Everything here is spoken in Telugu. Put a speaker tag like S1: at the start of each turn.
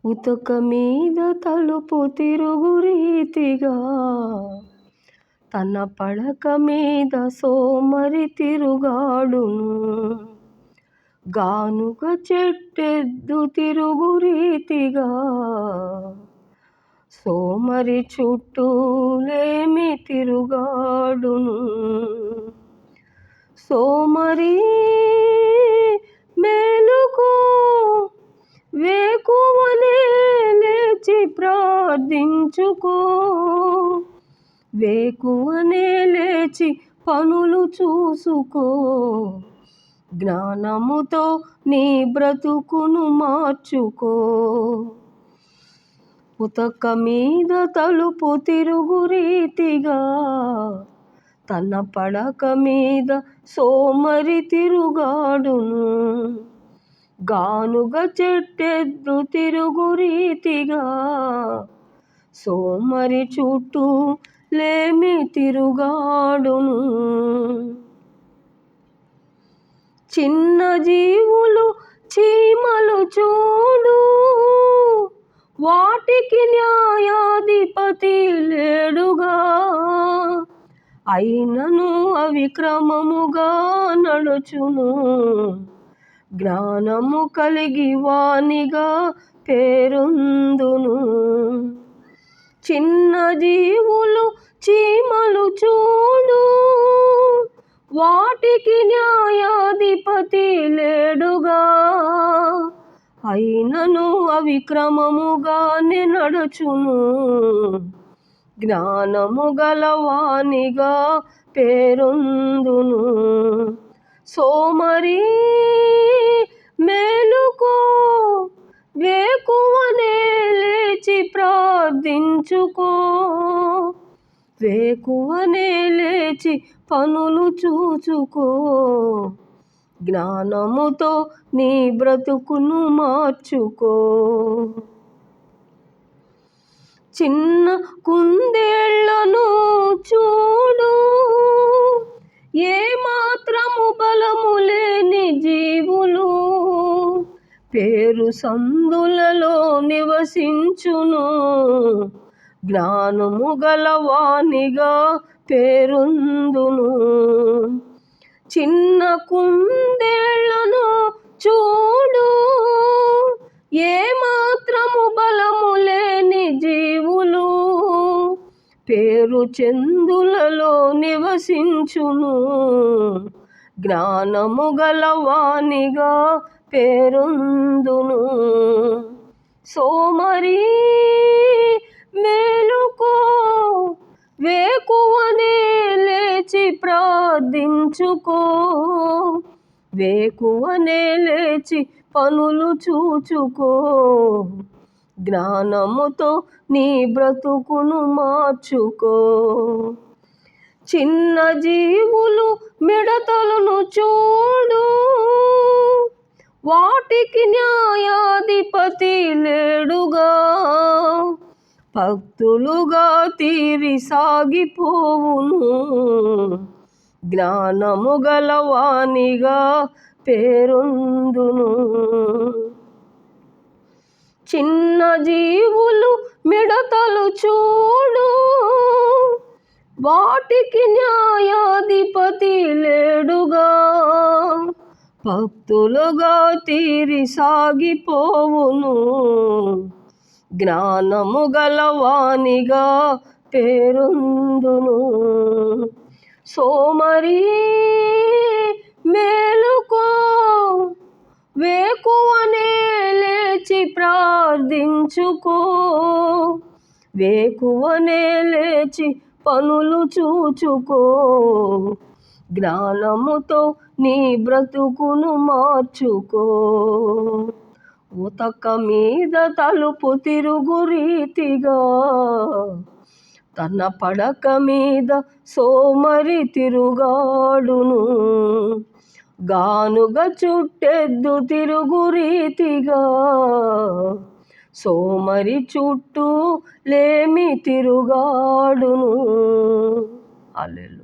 S1: ఉతక మీద తలుపు తిరుగు రీతిగా తన పడక మీద సోమరి తిరుగాడును. గానుగ చెట్టెద్దు తిరుగు రీతిగా సోమరి చుట్టూ లేమి తిరుగాడును. సోమరి మేలుకో, వేకువనే లేచి ప్రార్థించుకో. వేకువనే లేచి పనులు చూసుకో. జ్ఞానముతో నీ బ్రతుకును మార్చుకో. ఉతక మీద తలుపు తిరుగు రీతిగా తన పడక మీద సోమరి తిరుగాడును. గానుగ చెట్టెద్దు తిరుగు రీతిగా సోమరి చుట్టూ లేమి తిరుగాడును. చిన్న జీవులు చీమలు చూడు, వాటికి న్యాయాధిపతి లేడుగా. అయినను అవి క్రమముగా నడుచును. జ్ఞానము కలిగి వానిగా పేరొందును. చిన్న జీవులు చీమలు చూడు, వాటికి న్యాయాధిపతి లేడుగా. అయినను అవి క్రమముగానే నడుచును. జ్ఞానము గలవానిగా పేరొందును. సోమరి మేలుకో, వేకువనే లేచి ప్రార్థించుకో. వేకువనే లేచి పనులు చూచుకో. జ్ఞానముతో నీ బ్రతుకును మార్చుకో. చిన్న కుందేళ్లను చూడు, ఏ మాత్రము బలము లేని జీవులు. పేరు సందులలో నివసించును. జ్ఞానము గలవానిగా పేరొందును. చిన్న కుందేళ్లను చూడు, ఏ మాత్రము బలము లేని జీవులు. పేరు చందులలో నివసించును. జ్ఞానము గలవానిగా పేరొందును. సోమరి మేలుకో, వేకువనే లేచి ప్రార్థించుకో. వేకువనే లేచి పనులు చూచుకో. జ్ఞానముతో నీ బ్రతుకును మార్చుకో. చిన్న జీవులు మిడతలను చూడు, వాటికి న్యాయాధిపతి లేడుగా. భక్తులుగా తీరి సాగిపోవును. జ్ఞానము గలవానిగా పేరొందును. చిన్న జీవులు మిడతలు చూడు, వాటికి న్యాయాధిపతి లేడుగా. భక్తులుగా తీరి సాగిపోవును. జ్ఞానము గలవానిగా పేరొందును. సోమరి మేలుకో, వేకువనే లేచి ప్రార్థించుకో. వేకువనే లేచి పనులు చూచుకో. జ్ఞానముతో నీ బ్రతుకును మార్చుకో. ఉతక మీద తలుపు తిరుగు రీతిగా తన పడక మీద సోమరి తిరుగాడును. గానుగ చుట్టెద్దు తిరుగు రీతిగా సోమరి చుట్టూ లేమి తిరుగాడును. హల్లెలూయా.